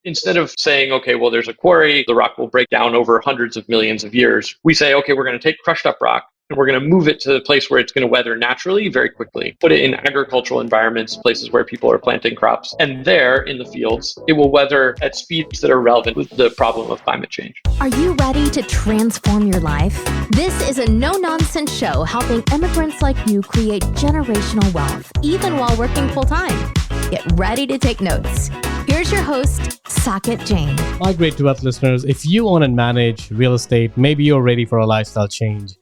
instead of saying, okay, well, there's a quarry, the rock will break down over hundreds of millions of years, we say, okay, we're going to take crushed up rock and we're going to move it to a place where it's going to weather naturally very quickly, put it in agricultural environments, places where people are planting crops. And there in the fields, it will weather at speeds that are relevant with the problem of climate change. Are you ready to transform your life? This is a no-nonsense show helping immigrants like you create generational wealth, even while working full-time. Get ready to take notes. Here's your host, Saket Jain. My Great to Wealth listeners, if you own and manage real estate, maybe you're ready for a lifestyle change.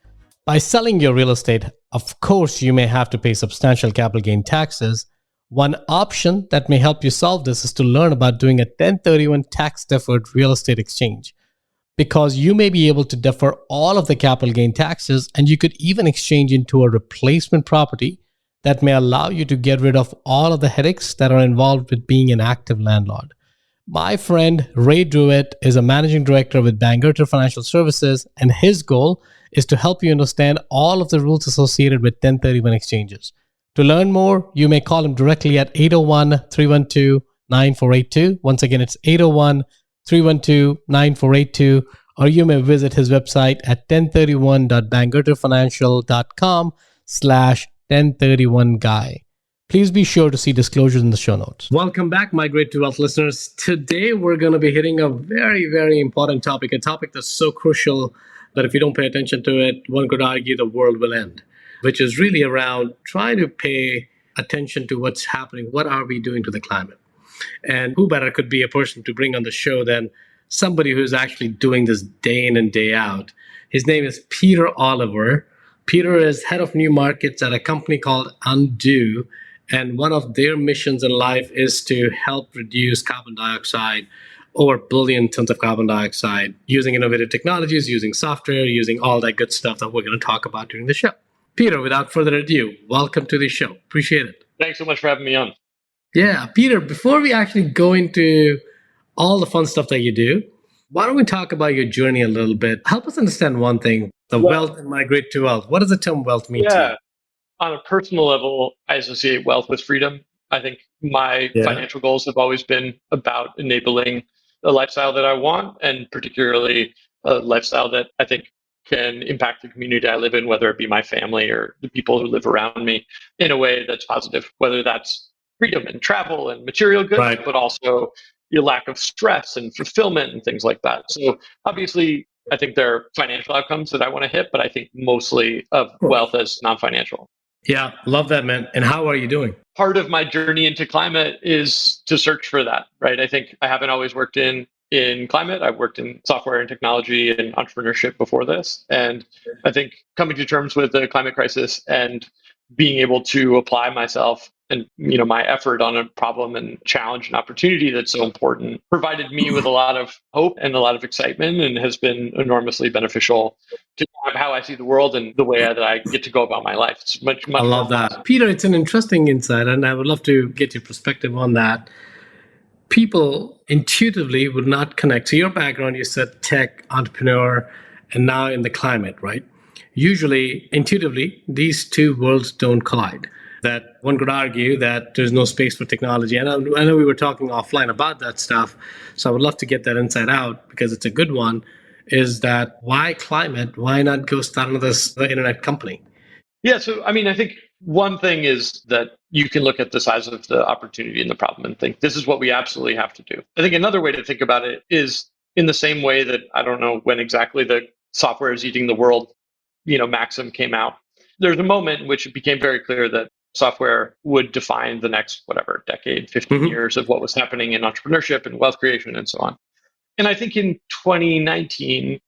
By selling your real estate, of course, you may have to pay substantial capital gain taxes. One option that may help you solve this is to learn about doing a 1031 tax-deferred real estate exchange, because you may be able to defer all of the capital gain taxes, and you could even exchange into a replacement property that may allow you to get rid of all of the headaches that are involved with being an active landlord. My friend Ray Druitt is a managing director with Bangerter Financial Services, and his goal is to help you understand all of the rules associated with 1031 exchanges. To learn more, you may call him directly at 801-312-9482. Once again, it's 801-312-9482, or you may visit his website at 1031.bangerterfinancial.com/1031guy. Please be sure to see disclosures in the show notes. Welcome back, my Great to Wealth listeners. Today, we're going to be hitting a very, very important topic, a topic that's so crucial that if you don't pay attention to it, one could argue the world will end, which is really around trying to pay attention to what's happening. What are we doing to the climate? And who better could be a person to bring on the show than somebody who's actually doing this day in and day out. His name is Peter Oliver. Peter is head of new markets at a company called Undo. And one of their missions in life is to help reduce carbon dioxide, over a billion tons of carbon dioxide, using innovative technologies, using software, using all that good stuff that we're going to talk about during the show. Peter, without further ado, welcome to the show. Appreciate it. Thanks so much for having me on. Yeah, Peter, before we actually go into all the fun stuff that you do, why don't we talk about your journey a little bit? Help us understand one thing, the wealth and migrate to wealth. What does the term wealth mean to you? On a personal level, I associate wealth with freedom. I think my financial goals have always been about enabling a lifestyle that I want, and particularly a lifestyle that I think can impact the community I live in, whether it be my family or the people who live around me, in a way that's positive, whether that's freedom and travel and material goods, but also your lack of stress and fulfillment and things like that. So obviously, I think there are financial outcomes that I want to hit, but I think mostly of wealth as non-financial. Yeah, love that, man. And how are you doing? Part of my journey into climate is to search for that, right? I think I haven't always worked in climate. I've worked in software and technology and entrepreneurship before this. And I think coming to terms with the climate crisis and being able to apply myself and my effort on a problem and challenge and opportunity that's so important provided me with a lot of hope and a lot of excitement, and has been enormously beneficial to how I see the world and the way that I get to go about my life. It's much I love that. Peter, it's an interesting insight, and I would love to get your perspective on that. People intuitively would not connect. So your background, you said tech, entrepreneur, and now in the climate, right? Usually, intuitively, these two worlds don't collide. That one could argue that there's no space for technology. And I know we were talking offline about that stuff, so I would love to get that insight out because it's a good one, is that why climate? Why not go start another internet company? Yeah, so I think one thing is that you can look at the size of the opportunity and the problem and think, this is what we absolutely have to do. I think another way to think about it is in the same way that, I don't know when exactly the software is eating the world, maxim came out. There's a moment in which it became very clear that software would define the next, decade, 15 years of what was happening in entrepreneurship and wealth creation and so on. And I think in 2019,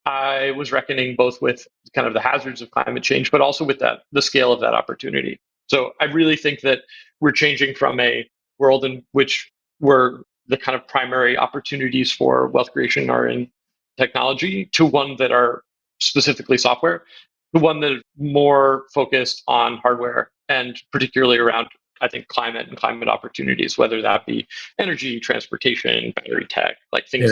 I was reckoning both with kind of the hazards of climate change, but also with the scale of that opportunity. So I really think that we're changing from a world in which the kind of primary opportunities for wealth creation are in technology to one that are specifically software, the one that is more focused on hardware and particularly around, I think, climate and climate opportunities, whether that be energy, transportation, battery tech, like things,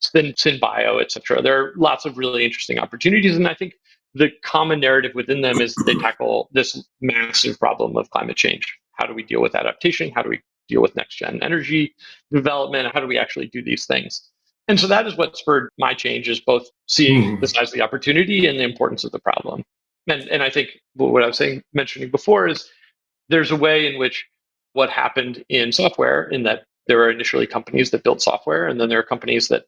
synbio, et cetera. There are lots of really interesting opportunities. And I think the common narrative within them is they tackle this massive problem of climate change. How do we deal with adaptation? How do we deal with next gen energy development? How do we actually do these things? And so that is what spurred my change, is both seeing the size of the opportunity and the importance of the problem. And I think what I was mentioning before is there's a way in which what happened in software, in that there were initially companies that built software, and then there are companies that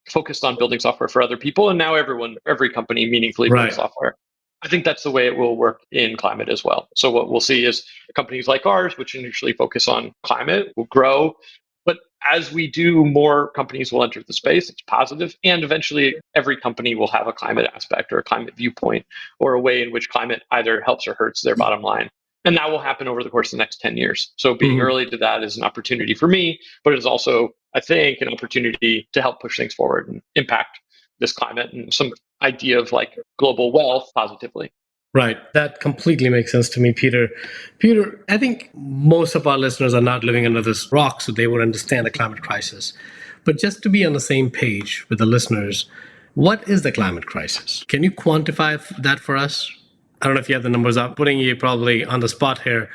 focused on building software for other people, and now every company meaningfully builds software. I think that's the way it will work in climate as well. So what we'll see is companies like ours, which initially focus on climate, will grow. But as we do, more companies will enter the space. It's positive. And eventually, every company will have a climate aspect or a climate viewpoint, or a way in which climate either helps or hurts their bottom line. And that will happen over the course of the next 10 years. So being early to that is an opportunity for me, but it is also, I think, an opportunity to help push things forward and impact this climate and some idea of like global wealth positively. Right. That completely makes sense to me, Peter. Peter, I think most of our listeners are not living under this rock, so they would understand the climate crisis. But just to be on the same page with the listeners, what is the climate crisis? Can you quantify that for us? I don't know if you have the numbers. I'm putting you probably on the spot here,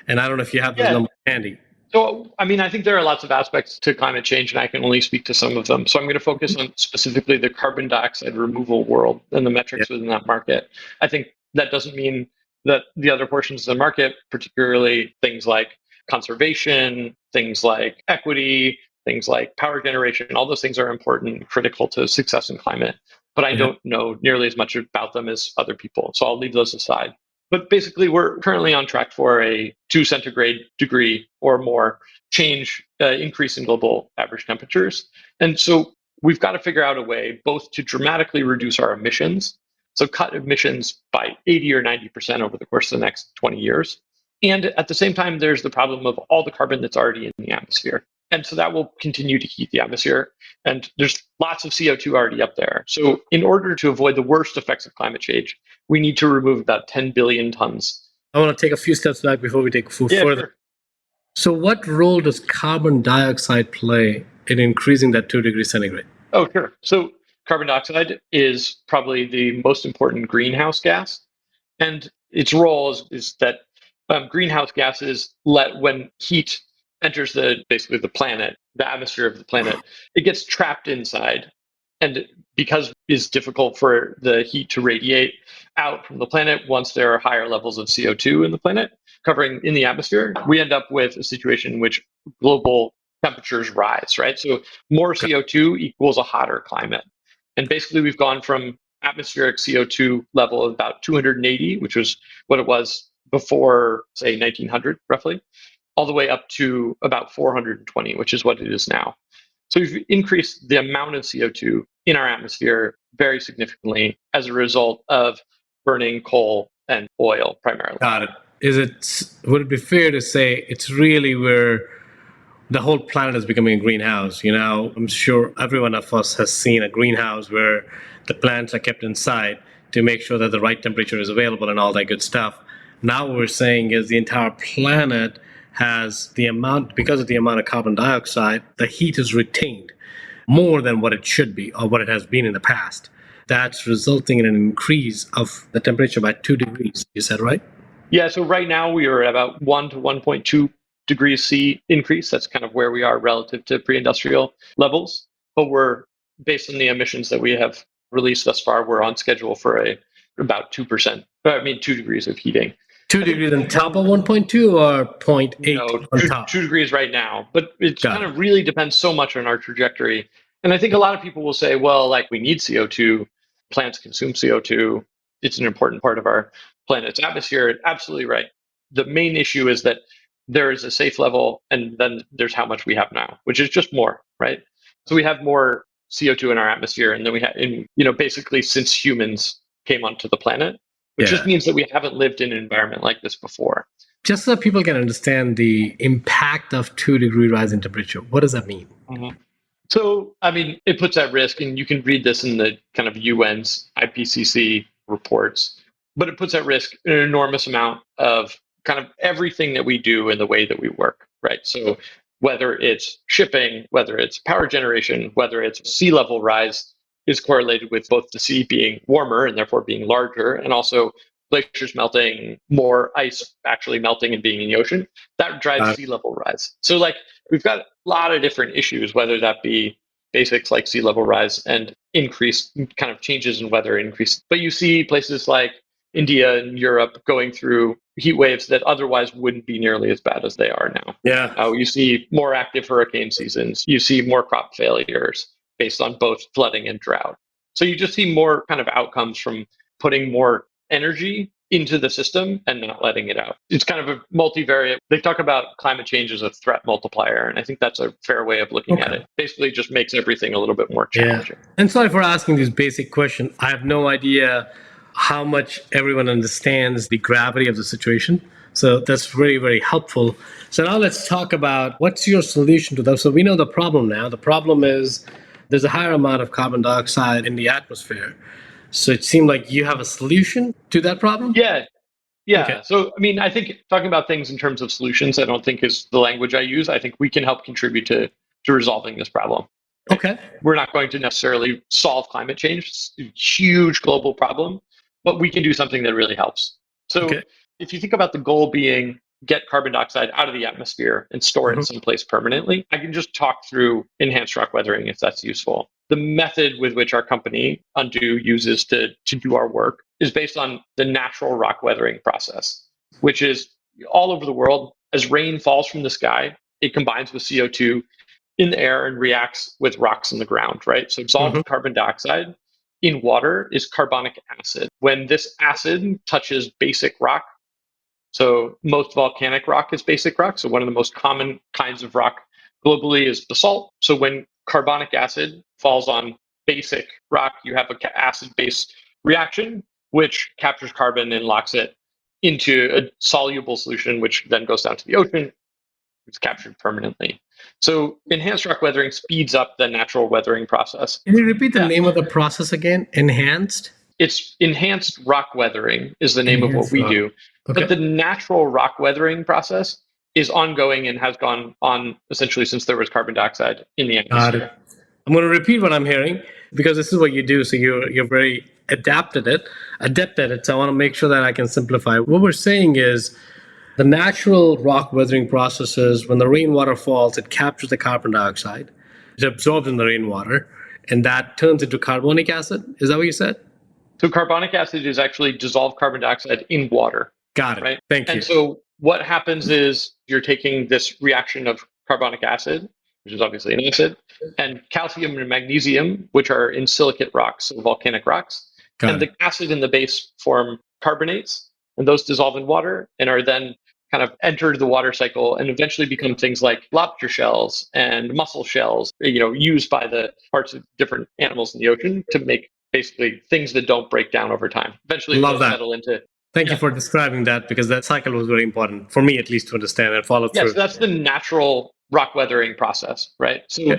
and I don't know if you have those numbers handy. So, I mean, I think there are lots of aspects to climate change, and I can only speak to some of them. So I'm going to focus on specifically the carbon dioxide removal world and the metrics within that market. I think that doesn't mean that the other portions of the market, particularly things like conservation, things like equity, things like power generation, all those things are important and critical to success in climate. But I don't know nearly as much about them as other people. So I'll leave those aside. But basically, we're currently on track for a 2 centigrade degree or more increase in global average temperatures. And so we've got to figure out a way both to dramatically reduce our emissions, so cut emissions by 80 or 90% over the course of the next 20 years. And at the same time, there's the problem of all the carbon that's already in the atmosphere. And so that will continue to heat the atmosphere. And there's lots of CO2 already up there. So in order to avoid the worst effects of climate change, we need to remove about 10 billion tons. I want to take a few steps back before we take further. Sure. So what role does carbon dioxide play in increasing that 2 degrees centigrade? Oh, sure. So carbon dioxide is probably the most important greenhouse gas. And its role is that greenhouse gases when heat enters basically the planet, the atmosphere of the planet, it gets trapped inside. And because it's difficult for the heat to radiate out from the planet once there are higher levels of CO2 in the planet covering in the atmosphere, we end up with a situation in which global temperatures rise, right? So more CO2 equals a hotter climate. And basically we've gone from atmospheric CO2 level of about 280, which was what it was before, say, 1900, roughly, all the way up to about 420, which is what it is now. So we've increased the amount of CO2 in our atmosphere very significantly as a result of burning coal and oil primarily. Got it. Would it be fair to say it's really where the whole planet is becoming a greenhouse? I'm sure every one of us has seen a greenhouse where the plants are kept inside to make sure that the right temperature is available and all that good stuff. Now what we're saying is the entire planet has because of the amount of carbon dioxide, the heat is retained more than what it should be or what it has been in the past. That's resulting in an increase of the temperature by 2 degrees. You said, right? Yeah, so right now we are at about 1 to 1.2 degrees C increase. That's kind of where we are relative to pre-industrial levels. But we're, based on the emissions that we have released thus far, we're on schedule for about 2%. 2 degrees of heating. 2 degrees on top of 1.2 or 0.8 on top? 2 degrees right now. But it kind of really depends so much on our trajectory. And I think a lot of people will say, well, like we need CO2. Plants consume CO2. It's an important part of our planet's atmosphere. Absolutely right. The main issue is that there is a safe level, and then there's how much we have now, which is just more, right? So we have more CO2 in our atmosphere, and then we have, basically since humans came onto the planet, which just means that we haven't lived in an environment like this before. Just so people can understand the impact of 2 degree rise in temperature, what does that mean? Mm-hmm. So, it puts at risk, and you can read this in the kind of UN's IPCC reports, but it puts at risk an enormous amount of kind of everything that we do in the way that we work, right? So whether it's shipping, whether it's power generation, whether it's sea level rise is correlated with both the sea being warmer and therefore being larger, and also glaciers melting, more ice actually melting and being in the ocean, that drives sea level rise. So like we've got a lot of different issues, whether that be basics like sea level rise and increased kind of changes in weather increase. But you see places like India and Europe going through heat waves that otherwise wouldn't be nearly as bad as they are now. Yeah. You see more active hurricane seasons. You see more crop failures based on both flooding and drought. So you just see more kind of outcomes from putting more energy into the system and not letting it out. It's kind of a multivariate. They talk about climate change as a threat multiplier, and I think that's a fair way of looking at it. Basically just makes everything a little bit more challenging. Yeah. And sorry for asking these basic questions. I have no idea how much everyone understands the gravity of the situation. So that's very, very helpful. So now let's talk about what's your solution to that. So we know the problem now. The problem is there's a higher amount of carbon dioxide in the atmosphere. So it seemed like you have a solution to that problem? Yeah. Okay. So, I mean, I think talking about things in terms of solutions, I don't think is the language I use. I think we can help contribute to resolving this problem. Right? Okay. We're not going to necessarily solve climate change. It's a huge global problem, but we can do something that really helps. So if you think about the goal being get carbon dioxide out of the atmosphere and store it someplace permanently, I can just talk through enhanced rock weathering if that's useful. The method with which our company, Undo, uses to do our work is based on the natural rock weathering process, which is all over the world. As rain falls from the sky, it combines with CO2 in the air and reacts with rocks in the ground, right? So dissolved carbon dioxide in water is carbonic acid. When this acid touches basic rock, so most volcanic rock is basic rock. So one of the most common kinds of rock globally is basalt. So when carbonic acid falls on basic rock, you have an acid-base reaction, which captures carbon and locks it into a soluble solution, which then goes down to the ocean. It's captured permanently. So enhanced rock weathering speeds up the natural weathering process. Can you repeat the name of the process again? Enhanced? It's enhanced rock weathering is the name of what we do. Okay. But the natural rock weathering process is ongoing and has gone on essentially since there was carbon dioxide in the atmosphere. I'm going to repeat what I'm hearing because this is what you do. So you're very adept at it. So I want to make sure that I can simplify. What we're saying is the natural rock weathering processes, when the rainwater falls, it captures the carbon dioxide. It's absorbed in the rainwater, and that turns into carbonic acid. Is that what you said? So carbonic acid is actually dissolved carbon dioxide in water. Got it. Right? Thank you. And so what happens is you're taking this reaction of carbonic acid, which is obviously an acid, and calcium and magnesium, which are in silicate rocks, so volcanic rocks. And the acid and the base form carbonates, and those dissolve in water and are then kind of enter the water cycle and eventually become things like lobster shells and mussel shells, used by the parts of different animals in the ocean to make basically things that don't break down over time. Eventually they'll settle into. Thank you for describing that, because that cycle was very important for me, at least, to understand and follow through. Yes, that's the natural rock weathering process, right? So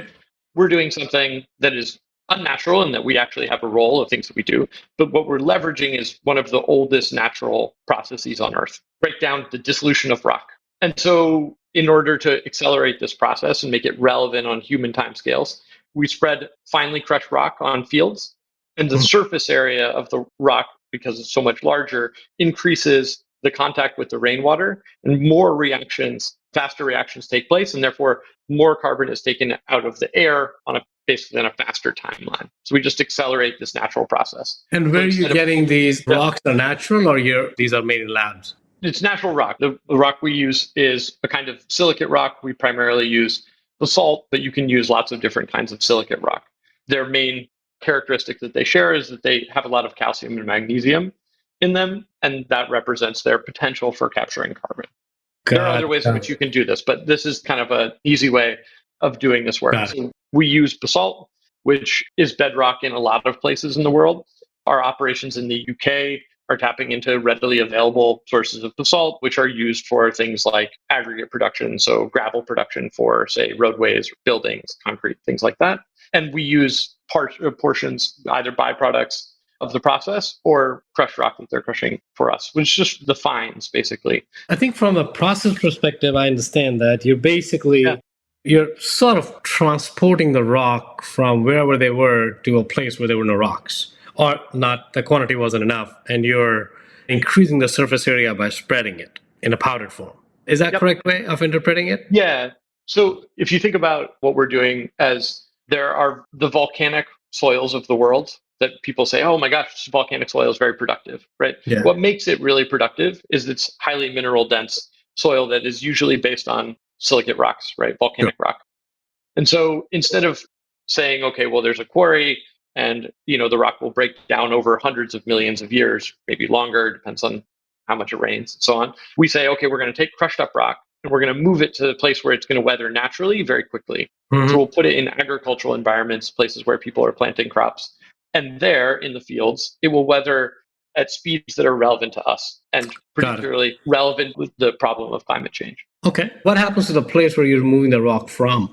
we're doing something that is unnatural and that we actually have a role of things that we do. But what we're leveraging is one of the oldest natural processes on Earth, break down the dissolution of rock. And so in order to accelerate this process and make it relevant on human timescales, we spread finely crushed rock on fields, and the surface area of the rock, because it's so much larger, increases the contact with the rainwater, and more reactions, faster reactions take place, and therefore more carbon is taken out of the air on basically on a faster timeline. So we just accelerate this natural process. And where are you getting these rocks? Are natural, or these are made in labs? It's natural rock. The rock we use is a kind of silicate rock. We primarily use basalt, but you can use lots of different kinds of silicate rock. Their main characteristic that they share is that they have a lot of calcium and magnesium in them, and that represents their potential for capturing carbon. There are other ways in which you can do this, but this is kind of an easy way of doing this work. So we use basalt, which is bedrock in a lot of places in the world. Our operations in the UK are tapping into readily available sources of basalt, which are used for things like aggregate production, so gravel production for, say, roadways, buildings, concrete, things like that. And we use portions, either byproducts of the process or crushed rock that they're crushing for us, which is just the fines, basically. I think from a process perspective, I understand that you're basically, you're sort of transporting the rock from wherever they were to a place where there were no rocks, or not, the quantity wasn't enough, and you're increasing the surface area by spreading it in a powdered form. Is that correct way of interpreting it? Yeah. So if you think about what we're doing, as there are the volcanic soils of the world that people say, oh my gosh, this volcanic soil is very productive, right? Yeah. What makes it really productive is it's highly mineral dense soil that is usually based on silicate rocks, right? Volcanic rock. And so instead of saying, okay, well, there's a quarry and the rock will break down over hundreds of millions of years, maybe longer, depends on how much it rains and so on. We say, okay, we're going to take crushed up rock and we're going to move it to the place where it's going to weather naturally very quickly. So we'll put it in agricultural environments, places where people are planting crops. And there in the fields, it will weather at speeds that are relevant to us and particularly relevant with the problem of climate change. Okay. What happens to the place where you're moving the rock from?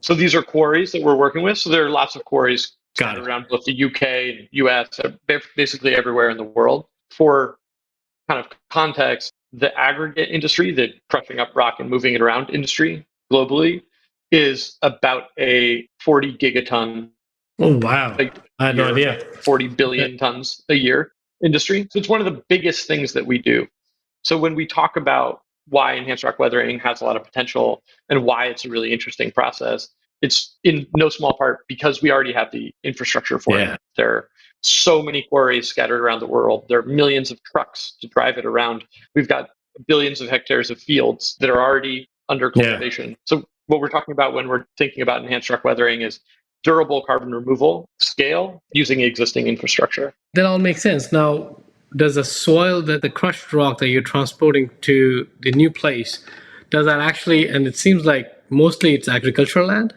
So these are quarries that we're working with. So there are lots of quarries scattered around both the UK and US, basically everywhere in the world. For kind of context, the aggregate industry, the crushing up rock and moving it around industry globally, is about a 40 gigaton. Oh, wow. I had no idea. 40 billion tons a year industry. So it's one of the biggest things that we do. So when we talk about why enhanced rock weathering has a lot of potential and why it's a really interesting process, it's in no small part because we already have the infrastructure for it. There are so many quarries scattered around the world. There are millions of trucks to drive it around. We've got billions of hectares of fields that are already under cultivation. So what we're talking about when we're thinking about enhanced rock weathering is durable carbon removal scale using existing infrastructure. That all makes sense. Now, does the soil, the crushed rock that you're transporting to the new place, does that actually, and it seems like mostly it's agricultural land?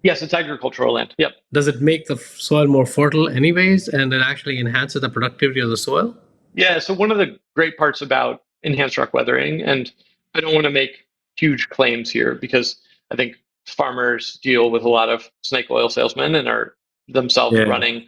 Yes, it's agricultural land. Yep. Does it make the soil more fertile anyways, and it actually enhances the productivity of the soil? Yeah, so one of the great parts about enhanced rock weathering, and I don't want to make huge claims here because I think farmers deal with a lot of snake oil salesmen and are themselves running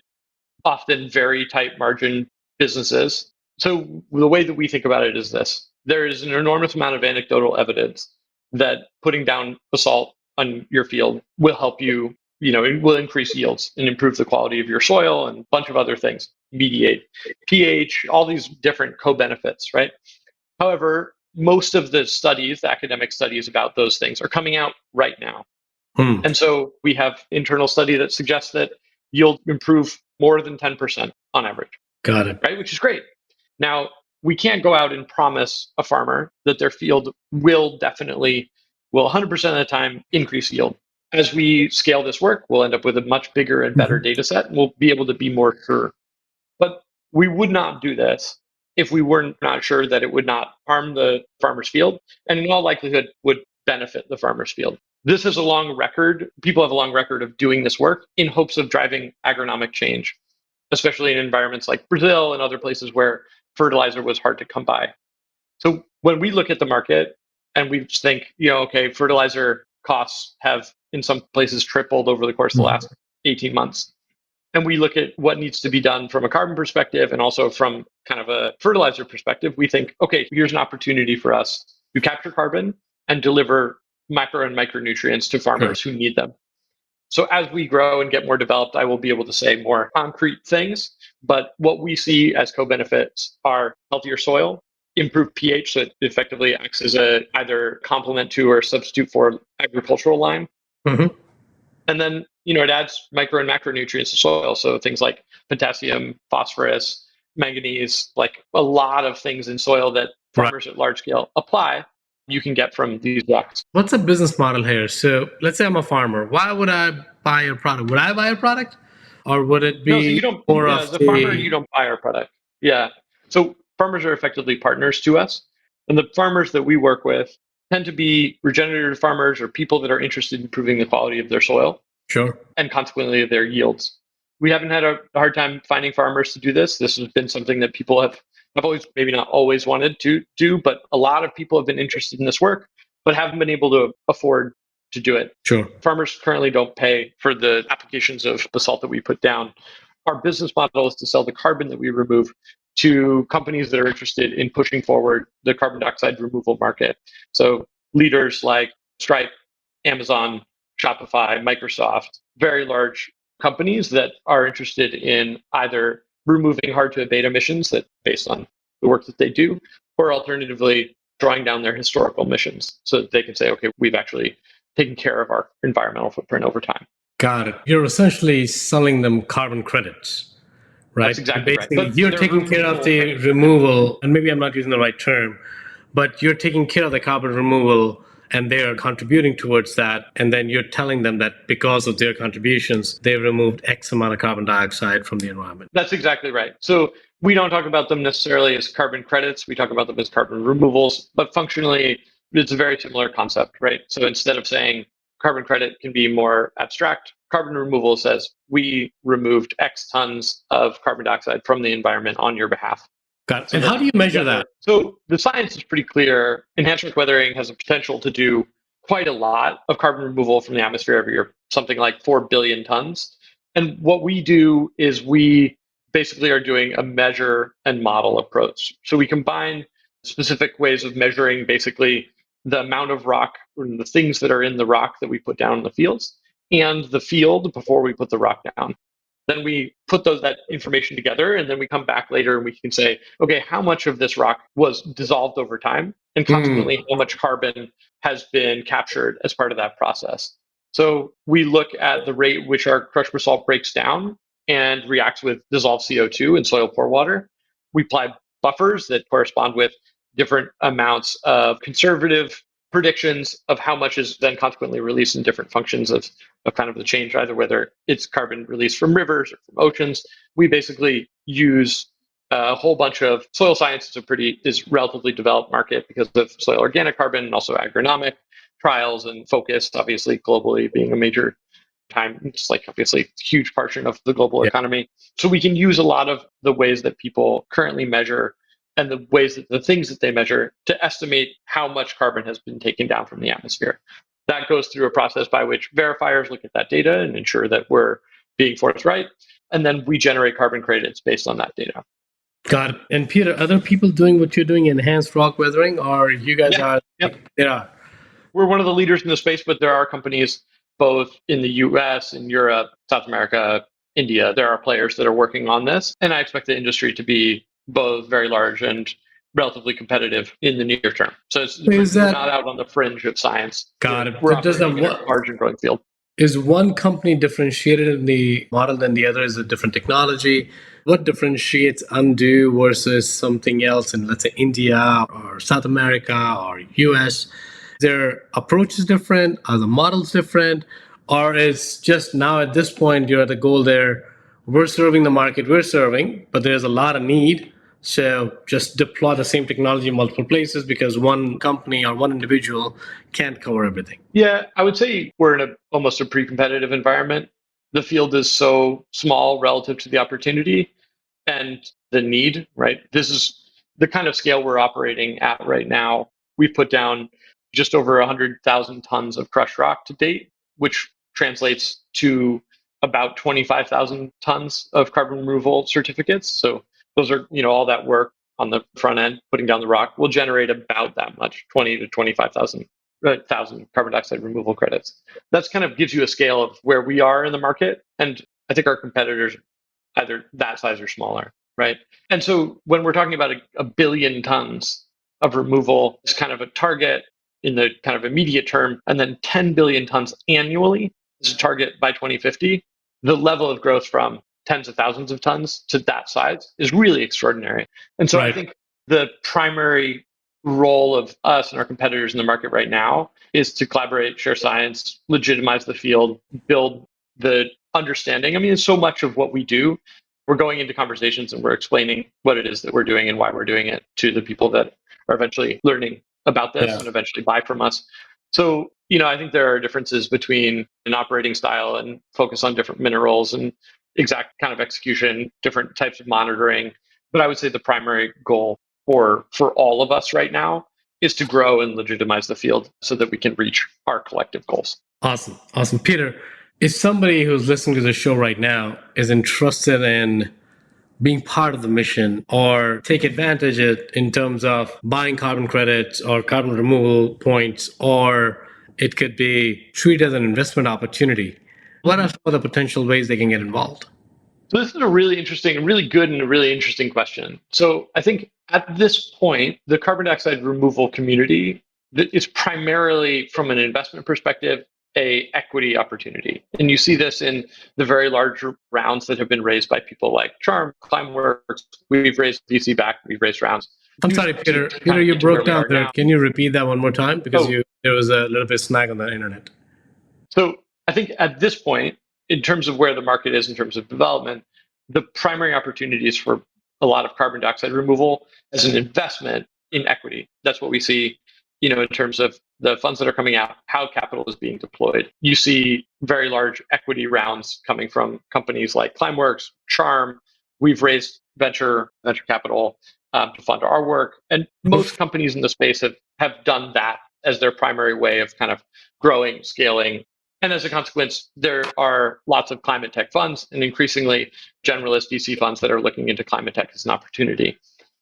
often very tight margin businesses. So the way that we think about it is this. There is an enormous amount of anecdotal evidence that putting down basalt on your field will help you, it will increase yields and improve the quality of your soil and a bunch of other things, mediate pH, all these different co-benefits, right? However, most of the studies, the academic studies about those things are coming out right now. And so we have internal study that suggests that yield improve more than 10% on average. Got it. Right, which is great. Now, we can't go out and promise a farmer that their field will 100% of the time increase yield. As we scale this work, we'll end up with a much bigger and better data set, and we'll be able to be more sure. But we would not do this if we were not sure that it would not harm the farmer's field, and in all likelihood would benefit the farmer's field. This is a long record. People have a long record of doing this work in hopes of driving agronomic change, especially in environments like Brazil and other places where fertilizer was hard to come by. So when we look at the market and we think, okay, fertilizer costs have in some places tripled over the course of the last 18 months. And we look at what needs to be done from a carbon perspective and also from kind of a fertilizer perspective, we think, okay, here's an opportunity for us to capture carbon and deliver macro and micronutrients to farmers who need them. So as we grow and get more developed, I will be able to say more concrete things. But what we see as co-benefits are healthier soil, improved pH, so it effectively acts as a either complement to or substitute for agricultural lime. And then, it adds micro and macronutrients to soil. So things like potassium, phosphorus, manganese, like a lot of things in soil that farmers at large scale apply, you can get from these rocks. What's a business model here? So let's say I'm a farmer. Why would I buy your product? Would I buy a product? Or would it be as a farmer, you don't buy our product. Yeah. So farmers are effectively partners to us. And the farmers that we work with tend to be regenerative farmers or people that are interested in improving the quality of their soil. Sure. And consequently their yields. We haven't had a hard time finding farmers to do this. This has been something that people have always, maybe not always wanted to do, but a lot of people have been interested in this work, but haven't been able to afford to do it. Sure. Farmers currently don't pay for the applications of basalt that we put down. Our business model is to sell the carbon that we remove to companies that are interested in pushing forward the carbon dioxide removal market. So leaders like Stripe, Amazon, Shopify, Microsoft, very large companies that are interested in either removing hard to abate emissions that based on the work that they do, or alternatively, drawing down their historical emissions so that they can say, okay, we've actually taken care of our environmental footprint over time. Got it. You're essentially selling them carbon credits, right? That's exactly right. Basically, But you're they're taking care of the removable. removal, and maybe I'm not using the right term, but you're taking care of the carbon removal and they are contributing towards that. And then you're telling them that because of their contributions, they've removed X amount of carbon dioxide from the environment. That's exactly right. So we don't talk about them necessarily as carbon credits. We talk about them as carbon removals, but functionally, it's a very similar concept, right? So instead of saying carbon credit can be more abstract, carbon removal says we removed X tons of carbon dioxide from the environment on your behalf. Got it. And how do you measure that? So the science is pretty clear. Enhanced rock weathering has a potential to do quite a lot of carbon removal from the atmosphere every year, something like 4 billion tons. And what we do is we basically are doing a measure and model approach. So we combine specific ways of measuring basically the amount of rock, or the things that are in the rock that we put down in the fields, and the field before we put the rock down. Then we put that information together, and then we come back later and we can say, okay, how much of this rock was dissolved over time, and consequently how much carbon has been captured as part of that process. So we look at the rate which our crushed basalt breaks down and reacts with dissolved CO2 and soil pore water. We apply buffers that correspond with different amounts of conservative predictions of how much is then consequently released in different functions of kind of the change, either whether it's carbon released from rivers or from oceans. We basically use a whole bunch of soil science is relatively developed market because of soil organic carbon and also agronomic trials and focus, obviously globally being a major time, it's like obviously a huge portion of the global economy. So we can use a lot of the ways that people currently measure and the things that they measure to estimate how much carbon has been taken down from the atmosphere. That goes through a process by which verifiers look at that data and ensure that we're being forthright. And then we generate carbon credits based on that data. Got it. And Peter, other people doing what you're doing, enhanced rock weathering, or you guys are? Yep. Yeah. We're one of the leaders in the space, but there are companies both in the US, in Europe, South America, India. There are players that are working on this. And I expect the industry to be both very large and relatively competitive in the near term. So we're not out on the fringe of science. Got it. We're operating in a large and growing field. Is one company differentiated in the model than the other? Is it different technology? What differentiates Undo versus something else in, let's say, India or South America or US? Their approach is different? Are the models different? Or is just now at this point, you're at the goal there, we're serving the market we're serving, but there's a lot of need. So just deploy the same technology in multiple places because one company or one individual can't cover everything. Yeah, I would say we're in almost a pre-competitive environment. The field is so small relative to the opportunity and the need, right? This is the kind of scale we're operating at right now. We've put down just over 100,000 tons of crushed rock to date, which translates to about 25,000 tons of carbon removal certificates. So those are, all that work on the front end, putting down the rock will generate about that much, 20 to 25,000 carbon dioxide removal credits. That's kind of gives you a scale of where we are in the market. And I think our competitors either that size or smaller, right? And so when we're talking about a billion tons of removal, it's kind of a target in the kind of immediate term, and then 10 billion tons annually is a target by 2050. The level of growth from tens of thousands of tons to that size is really extraordinary. And so I think the primary role of us and our competitors in the market right now is to collaborate, share science, legitimize the field, build the understanding. I mean, so much of what we do, we're going into conversations and we're explaining what it is that we're doing and why we're doing it to the people that are eventually learning about this and eventually buy from us. So, I think there are differences between an operating style and focus on different minerals and exact kind of execution, different types of monitoring. But I would say the primary goal for all of us right now is to grow and legitimize the field so that we can reach our collective goals. Awesome. Peter, if somebody who's listening to the show right now is interested in being part of the mission or take advantage of it in terms of buying carbon credits or carbon removal points, or it could be treated as an investment opportunity, what are some of the potential ways they can get involved? So this is a really interesting, really good and a really interesting question. So I think At this point, the carbon dioxide removal community is primarily, from an investment perspective, a equity opportunity. And you see this in the very large rounds that have been raised by people like Charm, Climeworks. We've raised VC back, we've raised rounds. I'm sorry, Peter. Peter, you broke down there. Can you repeat that one more time? Because there was a little bit of snag on the internet. So I think at this point, in terms of where the market is in terms of development, the primary opportunities for a lot of carbon dioxide removal as an investment in equity. That's what we see, in terms of the funds that are coming out, how capital is being deployed. You see very large equity rounds coming from companies like Climeworks, Charm. We've raised venture capital to fund our work. And most companies in the space have done that as their primary way of kind of growing, scaling. And as a consequence, there are lots of climate tech funds and increasingly generalist VC funds that are looking into climate tech as an opportunity.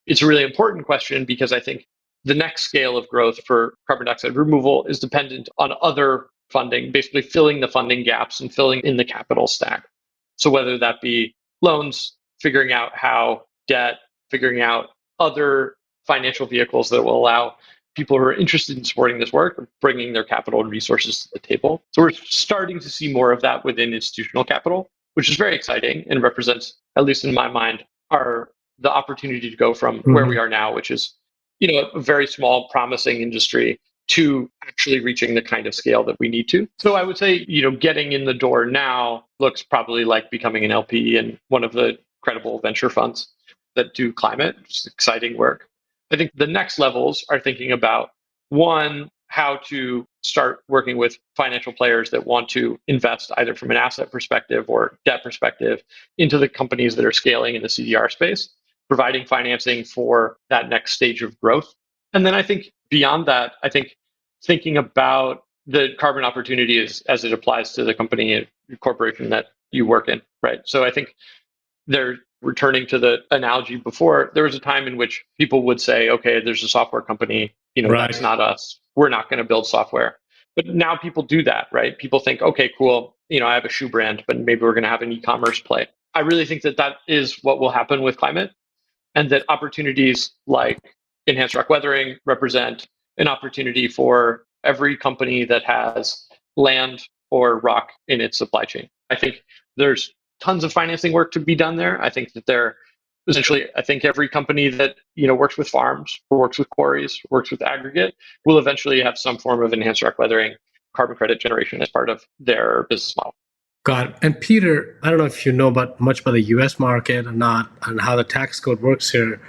It's a really important question because I think the next scale of growth for carbon dioxide removal is dependent on other funding, basically filling the funding gaps and filling in the capital stack. So whether that be loans, figuring out how debt, figuring out other financial vehicles that will allow people who are interested in supporting this work, bringing their capital and resources to the table. So we're starting to see more of that within institutional capital, which is very exciting and represents, at least in my mind, the opportunity to go from where we are now, which is, a very small, promising industry, to actually reaching the kind of scale that we need to. So I would say, getting in the door now looks probably like becoming an LP in one of the credible venture funds that do climate. It's exciting work. I think the next levels are thinking about, one, how to start working with financial players that want to invest either from an asset perspective or debt perspective into the companies that are scaling in the CDR space, providing financing for that next stage of growth. And then I think beyond that, I think thinking about the carbon opportunity as it applies to the company and corporation that you work in, right? So I think they're returning to the analogy before, there was a time in which people would say, okay, there's a software company, that's not us. We're not going to build software. But now people do that, right? People think, okay, cool, I have a shoe brand, but maybe we're going to have an e-commerce play. I really think that is what will happen with climate, and that opportunities like enhanced rock weathering represent an opportunity for every company that has land or rock in its supply chain. I think there's tons of financing work to be done there. I think that every company that works with farms, or works with quarries, works with aggregate, will eventually have some form of enhanced rock weathering, carbon credit generation as part of their business model. Got it. And Peter, I don't know if you know much about the US market or not, and how the tax code works here.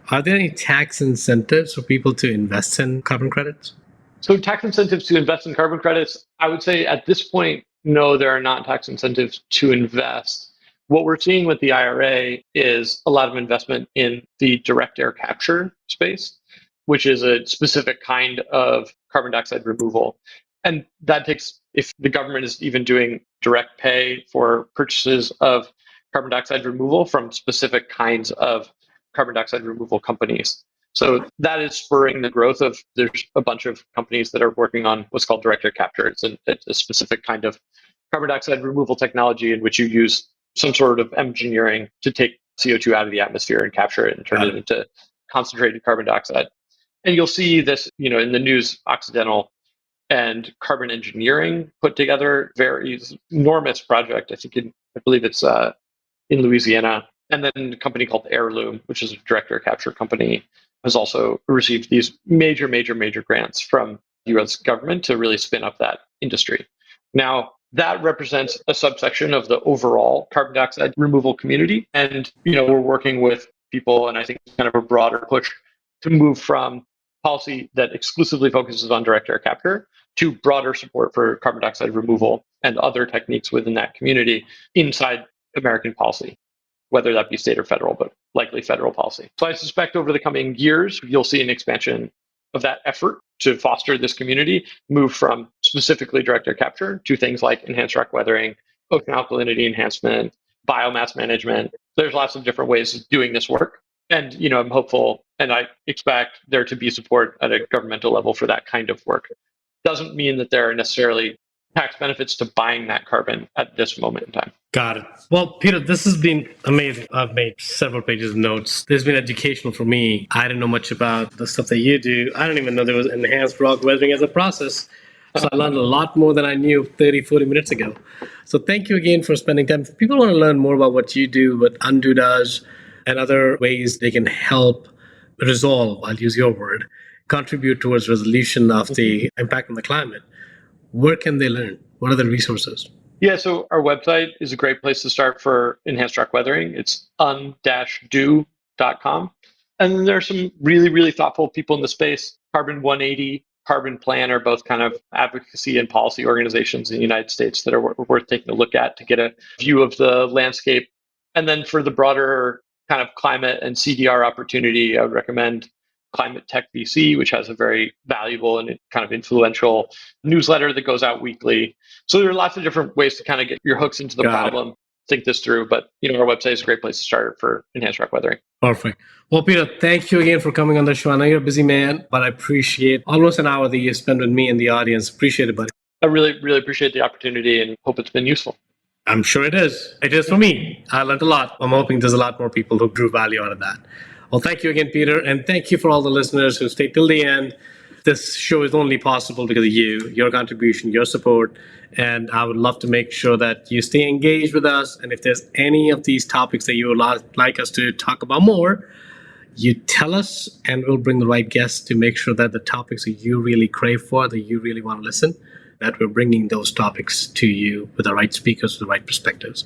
Are there any tax incentives for people to invest in carbon credits? So tax incentives to invest in carbon credits, I would say at this point, no, there are not tax incentives to invest. What we're seeing with the IRA is a lot of investment in the direct air capture space, which is a specific kind of carbon dioxide removal. And that takes, if the government is even doing direct pay for purchases of carbon dioxide removal from specific kinds of carbon dioxide removal companies. So that is spurring the growth of, there's a bunch of companies that are working on what's called direct air capture. It's a specific kind of carbon dioxide removal technology in which you use some sort of engineering to take CO2 out of the atmosphere and capture it and turn it into concentrated carbon dioxide. And you'll see this, in the news, Occidental and Carbon Engineering put together very enormous project. I believe it's in Louisiana. And then a company called Heirloom, which is a direct air capture company, has also received these major grants from the US government to really spin up that industry. Now, that represents a subsection of the overall carbon dioxide removal community. And, we're working with people, and I think it's kind of a broader push to move from policy that exclusively focuses on direct air capture to broader support for carbon dioxide removal and other techniques within that community inside American policy, whether that be state or federal, but likely federal policy. So I suspect over the coming years, you'll see an expansion of that effort to foster this community, move from specifically direct air capture to things like enhanced rock weathering, ocean alkalinity enhancement, biomass management. There's lots of different ways of doing this work. And, I'm hopeful, and I expect there to be support at a governmental level for that kind of work. Doesn't mean that there are necessarily tax benefits to buying that carbon at this moment in time. Got it. Well, Peter, this has been amazing. I've made several pages of notes. This has been educational for me. I didn't know much about the stuff that you do. I didn't even know there was enhanced rock weathering as a process. So I learned a lot more than I knew 30, 40 minutes ago. So thank you again for spending time. If people want to learn more about what you do, what Undo does, and other ways they can help resolve, I'll use your word, contribute towards resolution of the impact on the climate, where can they learn? What are the resources? Yeah, so our website is a great place to start for enhanced rock weathering. It's un-do.com. And there are some really, really thoughtful people in the space. Carbon 180, Carbon Plan are both kind of advocacy and policy organizations in the United States that are worth taking a look at to get a view of the landscape. And then for the broader kind of climate and CDR opportunity, I would recommend Climate Tech VC, which has a very valuable and kind of influential newsletter that goes out weekly. So there are lots of different ways to kind of get your hooks into the problem, think this through. But our website is a great place to start for enhanced rock weathering. Perfect. Well, Peter, thank you again for coming on the show. I know you're a busy man, but I appreciate almost an hour that you spent with me and the audience. Appreciate it, buddy. I really, really appreciate the opportunity and hope it's been useful. I'm sure it is. It is for me. I learned a lot. I'm hoping there's a lot more people who drew value out of that. Well, thank you again, Peter. And thank you for all the listeners who stayed till the end. This show is only possible because of you, your contribution, your support. And I would love to make sure that you stay engaged with us. And if there's any of these topics that you would like us to talk about more, you tell us and we'll bring the right guests to make sure that the topics that you really crave for, that you really want to listen, that we're bringing those topics to you with the right speakers, with the right perspectives.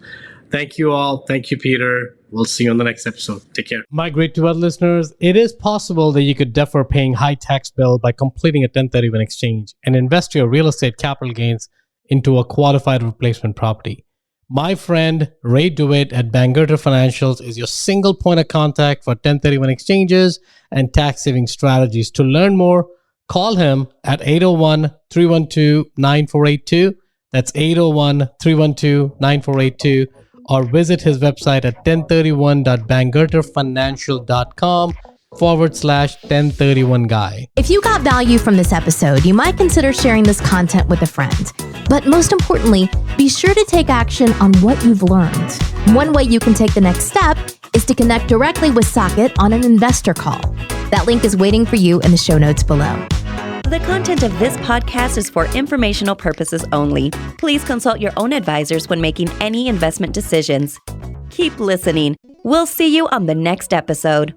Thank you all. Thank you, Peter. We'll see you on the next episode. Take care. My Great to Wealth listeners, it is possible that you could defer paying high tax bill by completing a 1031 exchange and invest your real estate capital gains into a qualified replacement property. My friend Ray DeWitt at Bangerter Financials is your single point of contact for 1031 exchanges and tax saving strategies. To learn more, call him at 801-312-9482. That's 801-312-9482. Or visit his website at 1031.bangerterfinancial.com/1031guy. If you got value from this episode, you might consider sharing this content with a friend. But most importantly, be sure to take action on what you've learned. One way you can take the next step is to connect directly with Socket on an investor call. That link is waiting for you in the show notes below. The content of this podcast is for informational purposes only. Please consult your own advisors when making any investment decisions. Keep listening. We'll see you on the next episode.